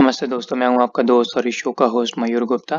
नमस्ते दोस्तों, मैं हूं आपका दोस्त और इस शो का होस्ट मयूर गुप्ता।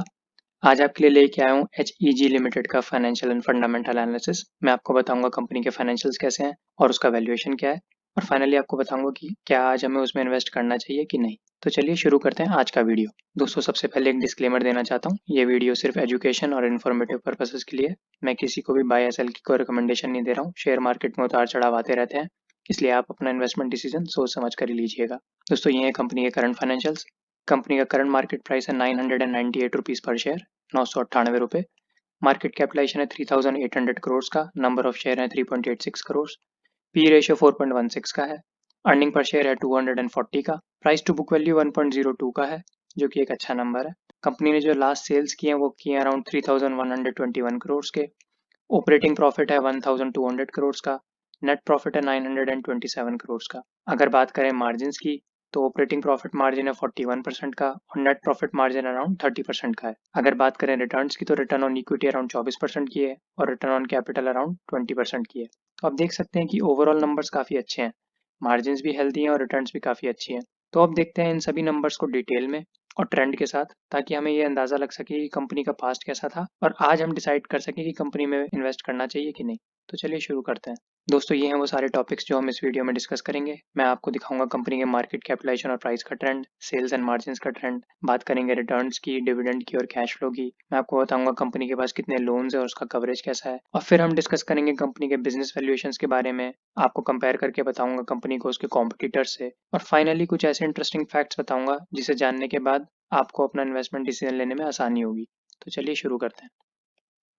आज आपके लिए लेके आया हूं एचईजी लिमिटेड का फाइनेंशियल एंड फंडामेंटल एनालिसिस। मैं आपको बताऊंगा कंपनी के फाइनेंशियल्स कैसे हैं और उसका वैल्यूएशन क्या है, और फाइनली आपको बताऊंगा कि क्या आज हमें उसमें इन्वेस्ट करना चाहिए कि नहीं। तो चलिए शुरू करते हैं आज का वीडियो। दोस्तों, सबसे पहले एक डिस्क्लेमर देना चाहता हूँ। ये वीडियो सिर्फ एजुकेशन और इन्फॉर्मेटिव पर्पसेस के लिए है। मैं किसी को भी बाय या सेल की कोई रिकमेंडेशन नहीं दे रहा हूँ। शेयर मार्केट में उतार चढ़ाव आते रहते हैं, इसलिए आप अपना इन्वेस्टमेंट डिसीजन सोच समझ कर ही लीजिएगा। दोस्तों, ये है कंपनी के करंट फाइनेंशियल्स। कंपनी का करंट मार्केट प्राइस है 998 रुपीज़ पर शेयर, 998 रुपये। मार्केट कैपिटलाइजेशन है 3800 करोड़ का। नंबर ऑफ शेयर है 3.86 करोड़। पी रेशियो 4.16 का है। अर्निंग पर शेयर है 240 का। प्राइस टू बुक वैल्यू 1.02 का है, जो कि एक अच्छा नंबर है। कंपनी ने जो लास्ट सेल्स किए हैं वो किए हैं अराउंड 3121 करोड़ के। ऑपरेटिंग प्रॉफिट है 1200 करोड़ का। नेट प्रॉफिट है 927 करोड़ का। अगर बात करें मार्जिन की, तो ऑपरेटिंग प्रॉफिट मार्जिन है 41% का और नेट प्रॉफिट मार्जिन अराउंड 30% का है। अगर बात करें रिटर्न्स की, तो रिटर्न ऑन इक्विटी अराउंड 24% की है और रिटर्न ऑन कैपिटल अराउंड 20% की है। तो आप देख सकते हैं कि ओवरऑल नंबर्स काफ़ी अच्छे हैं, मार्जिन भी हेल्दी हैं और रिटर्न्स भी काफ़ी अच्छी हैं। तो अब देखते हैं इन सभी नंबर्स को डिटेल में और ट्रेंड के साथ, ताकि हमें ये अंदाज़ा लग सके कि कंपनी का पास्ट कैसा था और आज हम डिसाइड कर सकें कि कंपनी में इन्वेस्ट करना चाहिए कि नहीं। तो चलिए शुरू करते हैं। दोस्तों, ये हैं वो सारे टॉपिक्स जो हम इस वीडियो में डिस्कस करेंगे। मैं आपको दिखाऊंगा कंपनी के मार्केट कैपिटलाइजेशन और प्राइस का ट्रेंड, सेल्स एंड मार्जिन्स का ट्रेंड, बात करेंगे रिटर्न्स की, डिविडेंड की और कैश फ्लो की। मैं आपको बताऊंगा कंपनी के पास कितने लोन्स है और उसका कवरेज कैसा है, और फिर हम डिस्कस करेंगे कंपनी के बिजनेस वैल्यूएशंस के बारे में। आपको कंपेयर करके बताऊंगा कंपनी को उसके कॉम्पिटिटर्स से, और फाइनली कुछ ऐसे इंटरेस्टिंग फैक्ट्स बताऊंगा जिसे जानने के बाद आपको अपना इन्वेस्टमेंट डिसीजन लेने में आसानी होगी। तो चलिए शुरू करते हैं।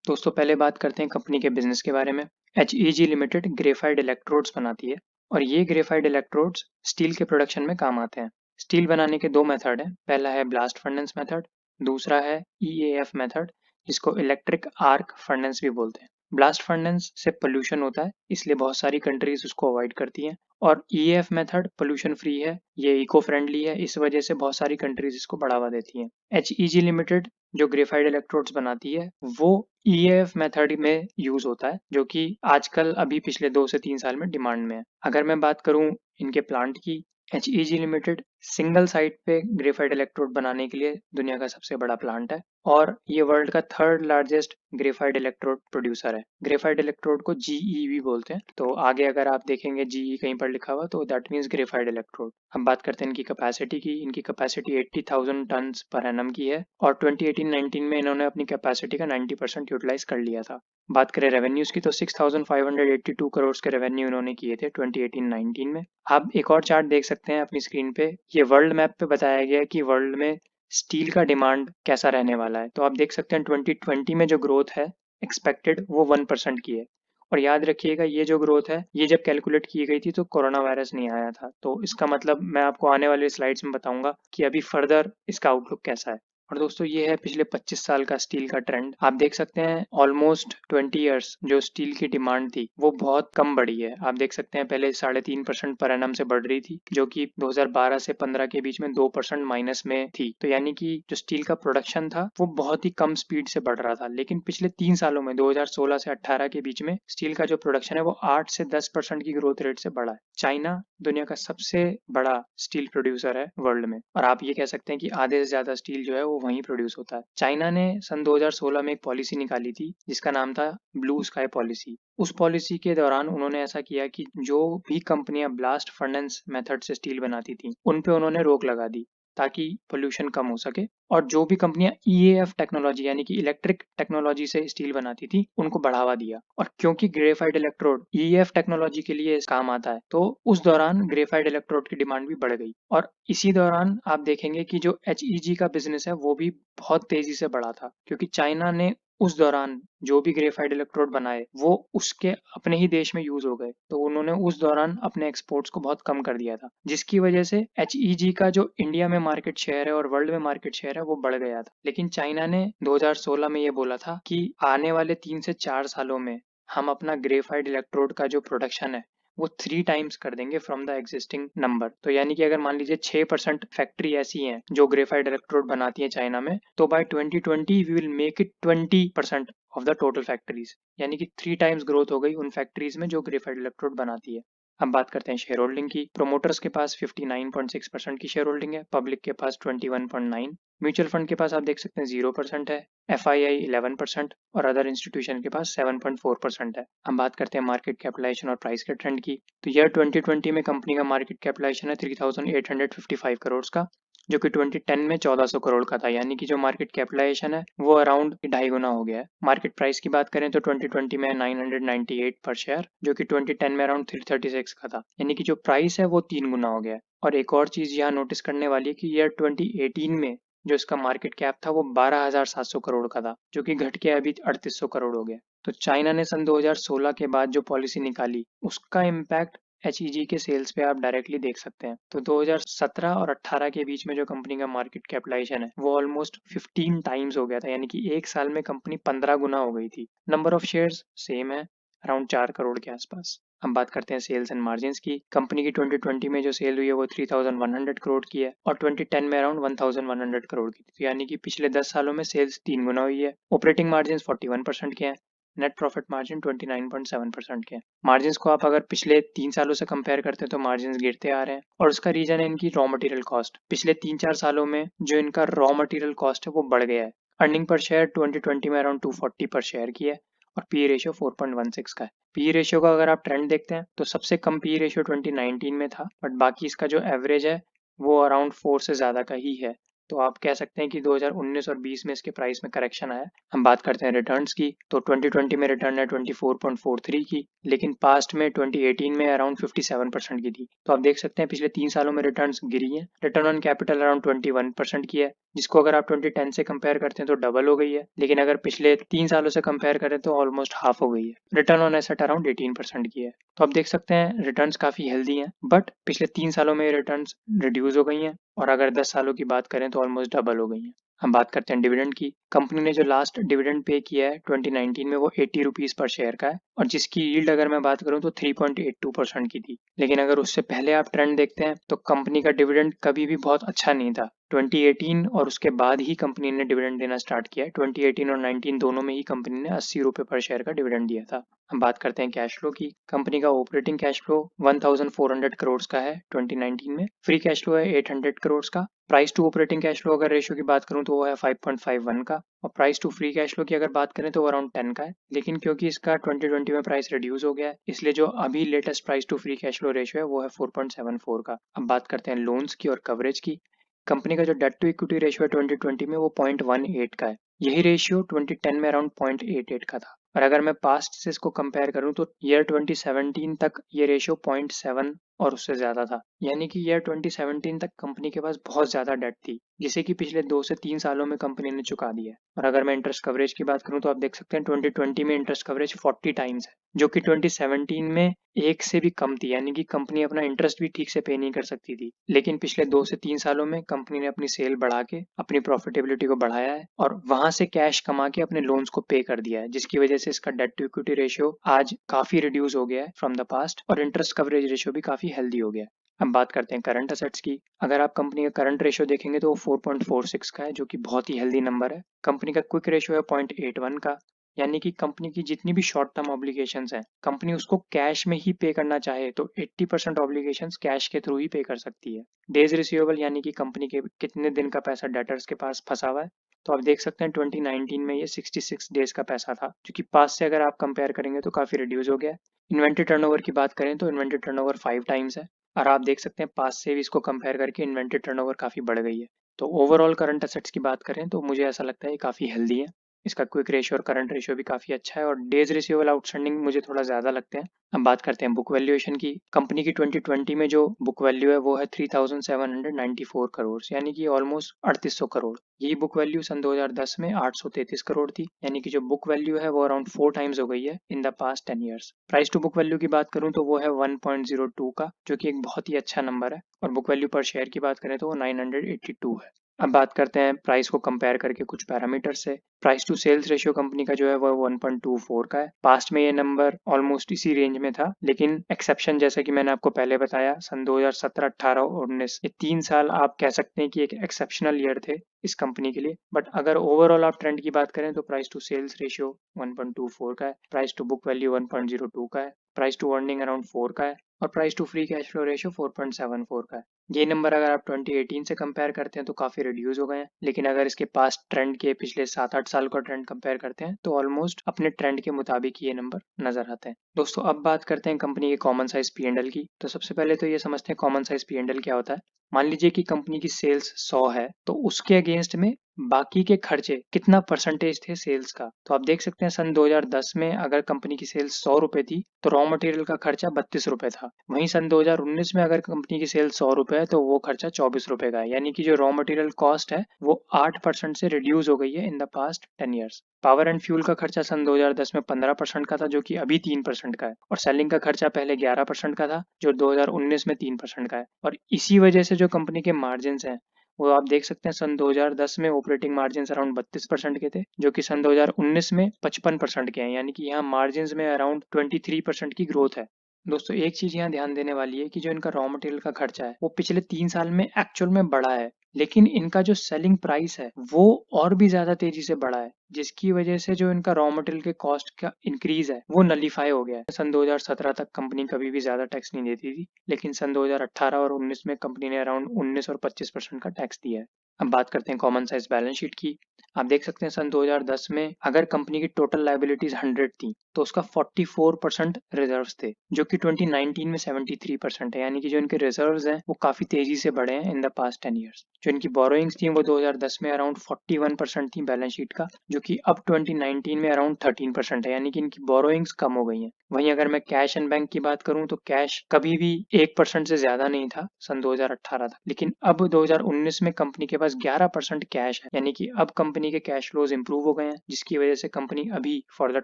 दोस्तों, पहले बात करते हैं कंपनी के बिजनेस के बारे में। एचईजी लिमिटेड ग्रेफाइट इलेक्ट्रोड्स बनाती है, और ये ग्रेफाइट इलेक्ट्रोड्स स्टील के प्रोडक्शन में काम आते हैं। स्टील बनाने के दो मेथड हैं। पहला है ब्लास्ट फर्नेस मेथड, दूसरा है ईएएफ मेथड, जिसको इलेक्ट्रिक आर्क फर्नेस भी बोलते हैं। ब्लास्ट फर्नेस से पोल्यूशन होता है, इसलिए बहुत सारी कंट्रीज उसको अवॉइड करती हैं, और ईएएफ मेथड पोल्यूशन फ्री है, ये इको फ्रेंडली है, इस वजह से बहुत सारी कंट्रीज इसको बढ़ावा देती हैं। एचईजी लिमिटेड जो ग्रेफाइट इलेक्ट्रोड्स बनाती है वो ईएएफ मेथड में यूज होता है, जो कि आजकल अभी पिछले 2 से 3 साल में डिमांड में है। अगर मैं बात करूं इनके प्लांट की, एचईजी लिमिटेड सिंगल साइट पे ग्रेफाइट इलेक्ट्रोड बनाने के लिए दुनिया का सबसे बड़ा प्लांट है, और ये वर्ल्ड का third largest graphite electrode producer है। ग्रेफाइट इलेक्ट्रोड को जीई भी बोलते हैं, तो आगे अगर आप देखेंगे जीई कहीं पर लिखा हुआ तो दैट मीन्स ग्रेफाइट इलेक्ट्रोड। अब बात करते हैं इनकी कैपेसिटी की। इनकी कैपेसिटी 80,000 टन पर एनम की है, और 2018-19 में इन्होंने अपनी कैपेसिटी का 90% यूटिलाइज कर लिया था। बात करें रेवेन्यूज की, तो 6,582 करोड़ के रेवेन्यू इन्होंने किए थे 2018-19 में। आप एक और चार्ट देख सकते हैं अपनी स्क्रीन पे। ये वर्ल्ड मैप पे बताया गया है कि वर्ल्ड में स्टील का डिमांड कैसा रहने वाला है। तो आप देख सकते हैं 2020 में जो ग्रोथ है एक्सपेक्टेड वो 1% की है। और याद रखिएगा, ये जो ग्रोथ है ये जब कैलकुलेट की गई थी तो कोरोना वायरस नहीं आया था। तो इसका मतलब मैं आपको आने वाले स्लाइड्स में बताऊंगा कि अभी फर्दर इसका आउटलुक कैसा है। और दोस्तों, ये है पिछले 25 साल का स्टील का ट्रेंड। आप देख सकते हैं ऑलमोस्ट 20 ईयर्स जो स्टील की डिमांड थी वो बहुत कम बढ़ी है। आप देख सकते हैं पहले 3.5% पर एनम से बढ़ रही थी, जो कि 2012 से 15 के बीच में 2% माइनस में थी। तो यानी कि जो स्टील का प्रोडक्शन था वो बहुत ही कम स्पीड से बढ़ रहा था। लेकिन पिछले 3 सालों में 2016 से 18 के बीच में स्टील का जो प्रोडक्शन है वो 8 से 10% की ग्रोथ रेट से बढ़ा है। चाइना दुनिया का सबसे बड़ा स्टील प्रोड्यूसर है वर्ल्ड में, और आप ये कह सकते हैं कि आधे से ज्यादा स्टील जो है वो वहीं प्रोड्यूस होता है। चाइना ने सन 2016 में एक पॉलिसी निकाली थी जिसका नाम था ब्लू स्काई पॉलिसी। उस पॉलिसी के दौरान उन्होंने ऐसा किया कि जो भी कंपनियां ब्लास्ट फर्नेस मेथड से स्टील बनाती थी उन पे उन्होंने रोक लगा दी, ताकि पोल्यूशन कम हो सके। और जो भी कंपनियां ईएएफ टेक्नोलॉजी यानी कि इलेक्ट्रिक टेक्नोलॉजी से स्टील बनाती थी उनको बढ़ावा दिया। और क्योंकि ग्रेफाइट इलेक्ट्रोड ईएएफ टेक्नोलॉजी के लिए काम आता है, तो उस दौरान ग्रेफाइट इलेक्ट्रोड की डिमांड भी बढ़ गई। और इसी दौरान आप देखेंगे कि जो एचईजी का बिजनेस है वो भी बहुत तेजी से बढ़ा था, क्योंकि चाइना ने उस दौरान जो भी ग्रेफाइट इलेक्ट्रोड बनाए वो उसके अपने ही देश में यूज हो गए, तो उन्होंने उस दौरान अपने एक्सपोर्ट्स को बहुत कम कर दिया था, जिसकी वजह से एचईजी का जो इंडिया में मार्केट शेयर है और वर्ल्ड में मार्केट शेयर है वो बढ़ गया था। लेकिन चाइना ने 2016 में ये बोला था कि आने वाले 3 से 4 सालों में हम अपना ग्रेफाइट इलेक्ट्रोड का जो प्रोडक्शन है वो 3 टाइम्स कर देंगे फ्रॉम द एग्जिस्टिंग नंबर। तो यानी कि अगर मान लीजिए 6% फैक्ट्री ऐसी हैं जो ग्रेफाइट इलेक्ट्रोड बनाती है चाइना में, तो by 2020 we will make it 20% of the total factories. यानी कि 3 टाइम्स ग्रोथ हो गई उन फैक्ट्रीज में जो ग्रेफाइट इलेक्ट्रोड बनाती है। अब बात करते हैं शेयर होल्डिंग की। प्रोमोटर्स के पास 59.6% की शेयर होल्डिंग है, पब्लिक के पास 21.9%, म्यूचुअल फंड के पास आप देख सकते हैं 0% है, FII 11% और अदर इंस्टीट्यूशन के पास 7.4% है। हम बात करते हैं मार्केट कैपिटलाइजेशन और प्राइस के ट्रेंड की। तो ईयर 2020 में कंपनी का मार्केट कैपिटलाइजेशन है 3855 करोड़ का, जो कि 2010 में 1400 करोड़ का था, यानी कि जो मार्केट कैपिटलाइजेशन है वो अराउंड 2.5 गुना हो गया है। मार्केट प्राइस की बात करें तो 2020 में 998 पर शेयर, जो कि 2010 में अराउंड 336 का था, यानी कि जो प्राइस है वो 3 गुना हो गया है। और एक और चीज यहाँ नोटिस करने वाली है कि ईयर 2018 में जो इसका मार्केट कैप था वो 12,700 करोड़ का था, जो कि घट के अभी 3800 करोड़ हो गया। तो चाइना ने सन 2016 के बाद जो पॉलिसी निकाली उसका इम्पैक्ट HEG के सेल्स पे आप डायरेक्टली देख सकते हैं। तो 2017 और 18 के बीच में जो कंपनी का मार्केट कैपिटलाइजेशन है वो ऑलमोस्ट 15 टाइम्स हो गया था, यानी कि एक साल में कंपनी 15 गुना हो गई थी। नंबर ऑफ शेयर्स सेम है, अराउंड 4 करोड़ के आसपास। हम बात करते हैं सेल्स एंड मार्जिन्स की। कंपनी की 2020 में जो सेल हुई है वो 3100 करोड़ की है और 2010 में अराउंड 1100 करोड़ की थी, तो यानी कि पिछले 10 सालों में सेल्स 3 गुना हुई है। ऑपरेटिंग मार्जिन 41% के हैं, नेट प्रॉफिट मार्जिन 29.7% के हैं। मार्जिन्स को आप अगर पिछले 3 सालों से कंपेयर करते हैं तो मार्जिन्स गिरते आ रहे हैं, और उसका रीजन है इनकी रॉ मटेरियल कॉस्ट। पिछले 3-4 सालों में जो इनका रॉ मटेरियल कॉस्ट है वो बढ़ गया है। अर्निंग पर शेयर 2020 में अराउंड 240 पर शेयर की है और पी रेशियो 4.16 का है। पी रेशियो का अगर आप ट्रेंड देखते हैं तो सबसे कम पी रेशियो 2019 में था, बट बाकी इसका जो एवरेज है वो अराउंड 4 से ज़्यादा का ही है। तो आप कह सकते हैं कि 2019 और 20 में इसके प्राइस में करेक्शन आया। हम बात करते हैं रिटर्न्स की। तो 2020 में रिटर्न है 24.43 की, लेकिन पास्ट में 2018 में अराउंड 57% की थी। तो आप देख सकते हैं पिछले 3 सालों में रिटर्न्स गिरी है। रिटर्न ऑन कैपिटल अराउंड 21% की है, जिसको अगर आप 2010 से कंपेयर करते हैं तो डबल हो गई है, लेकिन अगर पिछले 3 सालों से कंपेयर करें तो ऑलमोस्ट हाफ हो गई है। रिटर्न ऑन एसेट अराउंड 18% की है। तो आप देख सकते हैं रिटर्न्स काफी हेल्दी हैं, बट पिछले 3 सालों में रिटर्न्स रिड्यूस हो गई हैं, और अगर 10 सालों की बात करें तो ऑलमोस्ट डबल हो गई हैं। हम बात करते हैं डिविडेंड की। कंपनी ने जो लास्ट डिविडेंड पे किया है 2019 में वो 80 रुपीज पर शेयर का है, और जिसकी यील्ड अगर मैं बात करूं तो 3.82% की थी। लेकिन अगर उससे पहले आप ट्रेंड देखते हैं तो कंपनी का डिविडेंड कभी भी बहुत अच्छा नहीं था। 2018 और उसके बाद ही कंपनी ने डिविडेंड देना स्टार्ट किया है। 2018 और 19 दोनों में ही कंपनी ने 80 रुपए पर शेयर का डिविडेंड दिया था। हम बात करते हैं कैश फ्लो की। कंपनी का ऑपरेटिंग कैश फ्लो 1400 करोड़ का है 2019 में। फ्री कैश फ्लो है 800 करोड़ का। Price to operating cash flow अगर रेशियो की बात करूं तो वो है 5.51 का, और price to free cash flow की अगर बात करें तो वो अराउंड 10 का है। लेकिन क्योंकि इसका 2020 में प्राइस रिड्यूस हो गया है, इसलिए जो अभी latest price to free cash flow ratio है वो है 4.74 का। अब बात करते हैं लोन्स की और कवरेज की। कंपनी का जो डेट टू इक्विटी रेशियो है 2020 में वो 0.18 का है। यही रेशियो 2010 में अराउंड 0.88 का था। और अगर मैं पास्ट से इसको कंपेयर करूं तो ईयर 2017 तक ये रेशियो 0.7 और उससे ज्यादा था, यानी कि ईयर 2017 तक कंपनी के पास बहुत ज्यादा डेट थी, जिसे कि पिछले 2 से 3 सालों में कंपनी ने चुका दिया है। और अगर मैं इंटरेस्ट कवरेज की बात करूं तो आप देख सकते हैं 2020 में इंटरेस्ट कवरेज 40 टाइम्स है, जो कि 2017 में एक से भी कम थी, यानी कि कंपनी अपना इंटरेस्ट भी ठीक से पे नहीं कर सकती थी। लेकिन पिछले 2 से 3 सालों में कंपनी ने अपनी सेल बढ़ा के अपनी प्रॉफिटेबिलिटी को बढ़ाया है और वहां से कैश कमा के अपने लोन्स को पे कर दिया है, जिसकी वजह से इसका डेट टू इक्विटी रेशियो आज काफी रिड्यूस हो गया है फ्रॉम द पास्ट, और इंटरेस्ट कवरेज रेशियो भी काफी हेल्दी हो गया है। अब बात करते हैं करंट असेट्स की। अगर आप कंपनी का करंट रेशियो देखेंगे तो वो 4.46 का है, जो कि बहुत ही हेल्दी नंबर है। कंपनी का क्विक रेशियो है 0.81 का, यानी कि कंपनी की जितनी भी शॉर्ट टर्म ऑब्लिगेशंस हैं कंपनी उसको कैश में ही पे करना चाहे तो 80% ऑब्लिगेशंस कैश के थ्रू ही पे कर सकती है। डेज रिसीवेबल यानी कि कंपनी के कितने दिन का पैसा डेटर्स के पास फंसा हुआ है, तो आप देख सकते हैं 2019 में ये 66 डेज का पैसा था, जो कि पास से अगर आप कंपेयर करेंगे तो काफी रिड्यूस हो गया है। इन्वेंट्री टर्नओवर की बात करें तो इन्वेंट्री टर्नओवर 5 टाइम्स है, और आप देख सकते हैं पास से भी इसको कंपेयर करके इन्वेंट्री टर्नओवर काफी बढ़ गई है। तो ओवरऑल करंट असेट्स की बात करें तो मुझे ऐसा लगता है ये काफी हेल्दी है। इसका क्विक रेशियो और करंट रेशियो भी काफी अच्छा है, और डेज रिसीवेबल आउटस्टैंडिंग मुझे थोड़ा ज्यादा लगते हैं। अब बात करते हैं बुक वैल्यूएशन की। कंपनी की 2020 में जो बुक वैल्यू है वो है 3794 करोड़, यानी कि ऑलमोस्ट 3800 करोड़। यही बुक वैल्यू सन 2010 में 833 करोड़ थी, यानी कि जो बुक वैल्यू है वो अराउंड 4 टाइम्स हो गई है in the past 10 years. Price to book value की बात करूं तो वो है 1.02 का, जो कि एक बहुत ही अच्छा नंबर है, और बुक वैल्यू पर शेयर की बात करें तो वो 982 है। अब बात करते हैं प्राइस को कंपेयर करके कुछ पैरामीटर से। Price to sales ratio company का जो है वो 1.24 का है। पास्ट में ये नंबर ऑलमोस्ट इसी रेंज में था, लेकिन एक्सेप्शन जैसा कि मैंने आपको पहले बताया सन 2017, 18 और 19 ये 3 साल आप कह सकते हैं कि एक एक्सेप्शनल ईयर थे इस कंपनी के लिए। बट अगर ओवरऑल आप ट्रेंड की बात करें तो प्राइस टू सेल्स रेशियो 1.24 का है, प्राइस टू बुक वैल्यू 1.02 का है, प्राइस टू अर्निंग अराउंड 4 का है, और price to free cash flow ratio 4.74 का है। ये नंबर अगर आप 2018 से कंपेयर करते हैं तो काफी रिड्यूस हो गए हैं, लेकिन अगर इसके पास ट्रेंड के पिछले 7-8 साल का ट्रेंड कंपेयर करते हैं तो ऑलमोस्ट अपने ट्रेंड के मुताबिक ये नंबर नजर आते हैं। दोस्तों अब बात करते हैं कंपनी के कॉमन साइज P&L की। तो सबसे पहले तो ये समझते हैं कॉमन साइज P&L क्या होता है। मान लीजिए कि कंपनी की सेल्स 100 है, तो उसके अगेंस्ट में बाकी के खर्चे कितना परसेंटेज थे सेल्स का। तो आप देख सकते हैं सन 2010 में अगर कंपनी की सेल्स 100 रुपए थी तो रॉ मटेरियल का खर्चा 32 रुपए था। वहीं सन 2019 में अगर कंपनी की सेल्स 100 रुपए है तो वो खर्चा 24 रुपए का है, यानी कि जो रॉ मटेरियल कॉस्ट है वो 8% से रिड्यूस हो गई है in the past 10 years. Power and fuel का खर्चा सन 2010 में 15% का था, जो कि अभी 3% का है, और सेलिंग का खर्चा पहले 11% का था, जो 2019 में 3% का है। और इसी वजह से जो कंपनी के मार्जिन हैं वो आप देख सकते हैं सन 2010 में ऑपरेटिंग मार्जिन अराउंड 32% के थे, जो कि सन 2019 में 55% के हैं, यानी कि यहाँ मार्जिन में अराउंड 23% की ग्रोथ है। दोस्तों एक चीज यहाँ ध्यान देने वाली है कि जो इनका रॉ मटेरियल का खर्चा है वो पिछले 3 साल में एक्चुअल में बढ़ा है, लेकिन इनका जो सेलिंग प्राइस है वो और भी ज्यादा तेजी से बढ़ा है, जिसकी वजह से जो इनका रॉ मटेरियल के कॉस्ट का इंक्रीज है वो नलीफाई हो गया है। सन 2017 तक कंपनी कभी भी ज्यादा टैक्स नहीं देती थी, लेकिन सन 2018 और 19 में कंपनी ने अराउंड 19 और 25% का टैक्स दिया है। अब बात करते हैं कॉमन साइज बैलेंस शीट की। आप देख सकते हैं सन 2010 में अगर कंपनी की टोटल लाइबिलिटीज 100 थी तो उसका 44% रिजर्व्स थे, जो कि 2019 में 73% है, यानी कि जो इनके रिजर्व्स हैं वो काफी तेजी से बढ़े हैं इन द पास्ट 10 ईयर्स। जो इनकी बोरोइंग्स थी वो 2010 में अराउंड 41% थी बैलेंस शीट का, जो कि अब 2019 में अराउंड 13% है, यानी कि इनकी बोरोइंग्स कम हो गई हैं। वहीं अगर मैं कैश एंड बैंक की बात करूं तो कैश कभी भी 1% से ज्यादा नहीं था सन 2018 तक, लेकिन अब 2019 में कंपनी के पास 11% कैश है, यानी कि अब कंपनी के कैश फ्लोज इंप्रूव हो गए हैं, जिसकी वजह से कंपनी अभी for the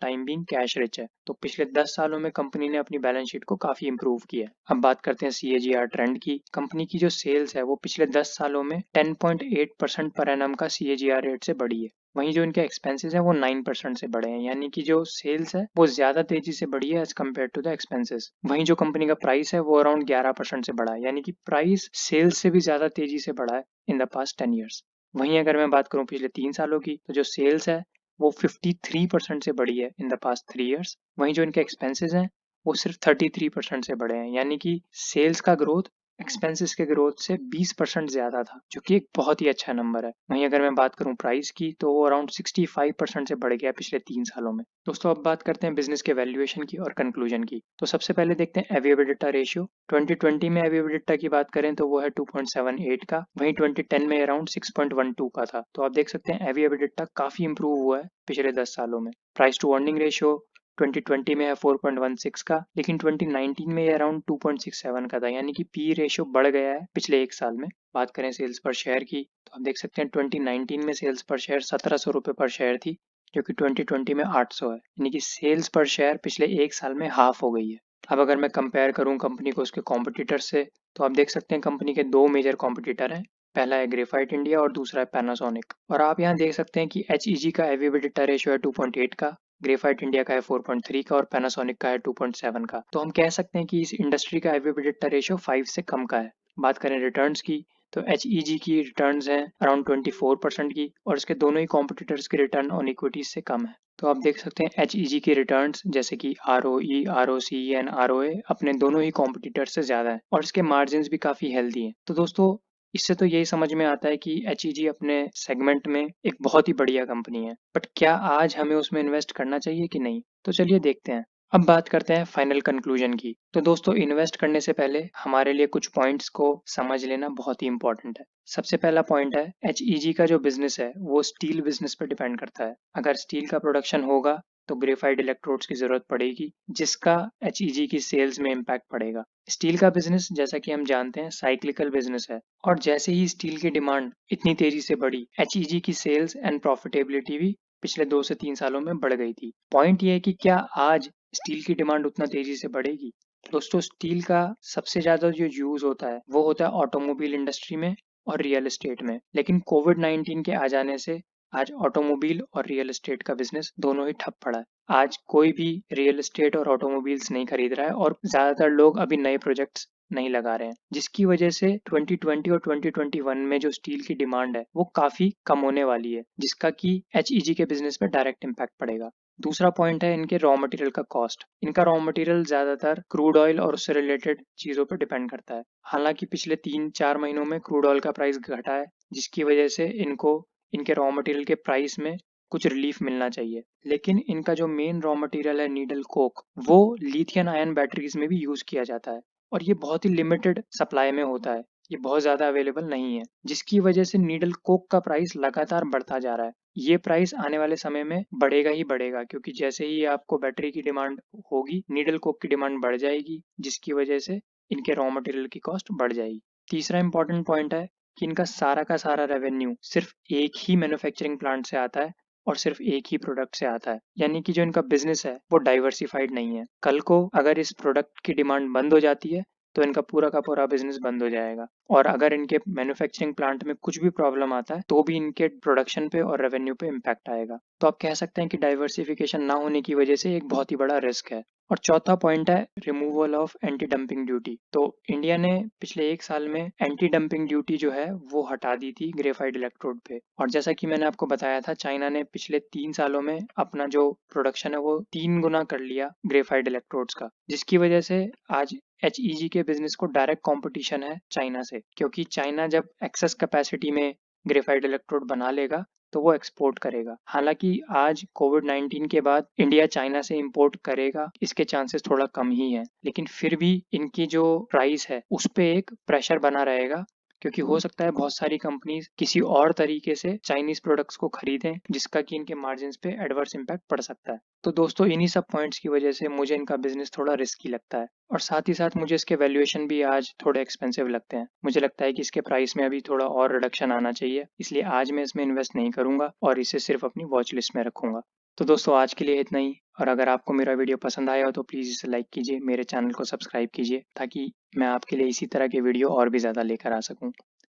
time being cash rich है। तो पिछले 10 सालों में कंपनी ने अपनी बैलेंस शीट को काफी इंप्रूव किया है। अब बात करते हैं CAGR ट्रेंड की। कंपनी की जो सेल्स है वो पिछले 10 सालों में 10.8% पर एनम का CAGR रेट से बढ़ी है। वहीं जो इनके एक्सपेंसेस हैं वो 9% से बढ़े हैं, यानी कि जो सेल्स है वो ज्यादा तेजी से बढ़ी है as compare to the expenses. वहीं जो कंपनी का प्राइस है वो अराउंड 11% से बढ़ा है, यानी कि प्राइस सेल्स से भी ज्यादा तेजी से बढ़ा है इन द पास्ट 10 ईयर्स। वहीं अगर मैं बात करूं पिछले 3 सालों की, तो जो सेल्स है वो 53% से बढ़ी है इन द पास्ट 3 ईयर्स। वहीं जो इनके एक्सपेंसेस हैं वो सिर्फ 33% से बढ़े हैं, यानी कि सेल्स का ग्रोथ एक्सपेंसेस के ग्रोथ से 20% ज्यादा था, जो कि एक बहुत ही अच्छा नंबर है। वहीं अगर मैं बात करूं प्राइस की तो वो अराउंड 65% से बढ़ गया पिछले 3 सालों में। दोस्तों अब बात करते हैं बिजनेस के वैल्यूएशन की और कंक्लूजन की। तो सबसे पहले देखते हैं एवी एबिलिटा रेशियो। 2020 में एवी एबिलिटा की बात करें तो वो है 2.78 का, वहीं 2010 में अराउंड 6.12 का था। तो आप देख सकते हैं एवी एबिलिटा काफी इंप्रूव हुआ है पिछले 10 सालों में। प्राइस टू अर्निंग रेशियो 2020 में है 4.16 का, लेकिन 2019 में ये अराउंड 2.67 का था, यानी कि पी रेशियो बढ़ गया है पिछले 1 साल में। बात करें सेल्स पर शेयर की तो आप देख सकते हैं 2019 में सेल्स पर शेयर 1700 रुपये पर शेयर थी, जो कि 2020 में 800 है, यानी कि सेल्स पर शेयर पिछले 1 साल में हाफ हो गई है। अब अगर मैं कंपेयर करूं कंपनी को उसके कॉम्पिटिटर से, तो आप देख सकते हैं कंपनी के दो मेजर कॉम्पिटिटर हैं। पहला है ग्रेफाइट इंडिया और दूसरा है पैनासोनिक। और आप यहाँ देख सकते हैं कि HEG का एवी एबिलिटा रेशियो है 2.8 का, ग्रेफाइट इंडिया का है 4.3 का और पैनासोनिक का है 2.7 का। तो हम कह सकते हैं कि इस इंडस्ट्री का एवी एबिलिटा रेशियो 5 से कम का है। बात करें रिटर्न्स की तो HEG की रिटर्न्स हैं अराउंड 24% की, और इसके दोनों ही कॉम्पिटिटर्स के रिटर्न ऑन इक्विटी से कम है। तो आप देख सकते हैं HEG की रिटर्न्स जैसे कि ROE, ROCE एंड ROA अपने दोनों ही कॉम्पिटिटर से ज्यादा है, और इसके मार्जिन भी काफी हेल्दी हैं। तो दोस्तों इससे तो यही समझ में आता है कि HEG अपने सेगमेंट में एक बहुत ही बढ़िया कंपनी है, बट क्या आज हमें उसमें इन्वेस्ट करना चाहिए कि नहीं? तो चलिए देखते हैं। अब बात करते हैं फाइनल कंक्लूजन की। तो दोस्तों इन्वेस्ट करने से पहले हमारे लिए कुछ पॉइंट्स को समझ लेना बहुत ही इंपॉर्टेंट है। सबसे पहला पॉइंट है HEG का जो बिजनेस है वो स्टील बिजनेस पर डिपेंड करता है। अगर स्टील का प्रोडक्शन होगा तो ग्रेफाइट इलेक्ट्रोड्स की जरूरत पड़ेगी, जिसका HEG की सेल्स में इम्पैक्ट पड़ेगा। स्टील का बिजनेस जैसा कि हम जानते हैं साइक्लिकल बिजनेस है, और जैसे ही स्टील की डिमांड इतनी तेजी से बढ़ी, HEG की सेल्स एंड प्रॉफिटेबिलिटी भी पिछले 2 से 3 सालों में बढ़ गई थी। पॉइंट ये है कि क्या आज स्टील की डिमांड उतना तेजी से बढ़ेगी? दोस्तों स्टील का सबसे ज्यादा जो यूज होता है वो होता है ऑटोमोबाइल इंडस्ट्री में और रियल एस्टेट में, लेकिन कोविड-19 के आ जाने से आज ऑटोमोबाइल और रियल एस्टेट का बिजनेस दोनों ही ठप पड़ा है। आज कोई भी रियल एस्टेट और ऑटोमोबाइल्स नहीं खरीद रहा है, और ज्यादातर लोग अभी नए प्रोजेक्ट्स नहीं लगा रहे हैं, जिसकी वजह से 2020 और 2021 में जो स्टील की डिमांड है वो काफी कम होने वाली है, जिसका कि HEG के बिजनेस पे डायरेक्ट इम्पैक्ट पड़ेगा। दूसरा पॉइंट है इनके रॉ मटेरियल का कॉस्ट। इनका रॉ मटेरियल ज़्यादातर क्रूड ऑयल और उससे रिलेटेड चीज़ों पर डिपेंड करता है। हालांकि पिछले 3-4 महीनों में क्रूड ऑयल का प्राइस घटा है, जिसकी वजह से इनको इनके रॉ मटेरियल के प्राइस में कुछ रिलीफ मिलना चाहिए। लेकिन इनका जो मेन रॉ मटेरियल है नीडल कोक, वो लिथियम आयन बैटरीज में भी यूज़ किया जाता है और ये बहुत ही लिमिटेड सप्लाई में होता है। ये बहुत ज़्यादा अवेलेबल नहीं है, जिसकी वजह से नीडल कोक का प्राइस लगातार बढ़ता जा रहा है। ये प्राइस आने वाले समय में बढ़ेगा ही बढ़ेगा, क्योंकि जैसे ही आपको बैटरी की डिमांड होगी, नीडल कोक की डिमांड बढ़ जाएगी, जिसकी वजह से इनके रॉ मटेरियल की कॉस्ट बढ़ जाएगी। तीसरा इंपॉर्टेंट पॉइंट है कि इनका सारा का सारा रेवेन्यू सिर्फ एक ही मैन्युफैक्चरिंग प्लांट से आता है और सिर्फ एक ही प्रोडक्ट से आता है। यानी कि जो इनका बिजनेस है वो डाइवर्सिफाइड नहीं है। कल को अगर इस प्रोडक्ट की डिमांड बंद हो जाती है तो इनका पूरा का पूरा बिजनेस बंद हो जाएगा, और अगर इनके मैन्युफैक्चरिंग प्लांट में कुछ भी प्रॉब्लम आता है तो भी इनके प्रोडक्शन पे और रेवेन्यू पे इम्पैक्ट आएगा। तो आप कह सकते हैं कि डाइवर्सिफिकेशन ना होने की वजह से एक बहुत ही बड़ा रिस्क है। और चौथा पॉइंट है removal of anti dumping duty. तो इंडिया ने पिछले 1 साल में एंटी डंपिंग ड्यूटी जो है वो हटा दी थी ग्रेफाइट इलेक्ट्रोड पे। और जैसा कि मैंने आपको बताया था, चाइना ने पिछले 3 सालों में अपना जो प्रोडक्शन है वो 3 गुना कर लिया ग्रेफाइट इलेक्ट्रोड्स का, जिसकी वजह से आज एचईजी के बिजनेस को डायरेक्ट कंपटीशन है चाइना से, क्योंकि चाइना जब एक्सेस कैपेसिटी में ग्रेफाइट इलेक्ट्रोड बना लेगा तो वो एक्सपोर्ट करेगा। हालांकि आज कोविड-19 के बाद इंडिया चाइना से इंपोर्ट करेगा, इसके चांसेस थोड़ा कम ही है, लेकिन फिर भी इनकी जो प्राइस है उस पे एक प्रेशर बना रहेगा, क्योंकि हो सकता है बहुत सारी कंपनीज किसी और तरीके से चाइनीज प्रोडक्ट्स को खरीदें, जिसका कि इनके मार्जिन्स पे एडवर्स इम्पैक्ट पड़ सकता है। तो दोस्तों, इन्हीं सब पॉइंट्स की वजह से मुझे इनका बिजनेस थोड़ा रिस्की लगता है, और साथ ही साथ मुझे इसके वैल्यूएशन भी आज थोड़े एक्सपेंसिव लगते हैं। मुझे लगता है कि इसके प्राइस में अभी थोड़ा और रिडक्शन आना चाहिए, इसलिए आज मैं इसमें इन्वेस्ट नहीं करूंगा और इसे सिर्फ अपनी वॉच लिस्ट में रखूंगा। तो दोस्तों, आज के लिए इतना ही, और अगर आपको मेरा वीडियो पसंद आया हो तो प्लीज़ इसे लाइक कीजिए, मेरे चैनल को सब्सक्राइब कीजिए, ताकि मैं आपके लिए इसी तरह के वीडियो और भी ज़्यादा लेकर आ सकूं।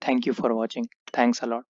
Thank you for watching. Thanks a lot.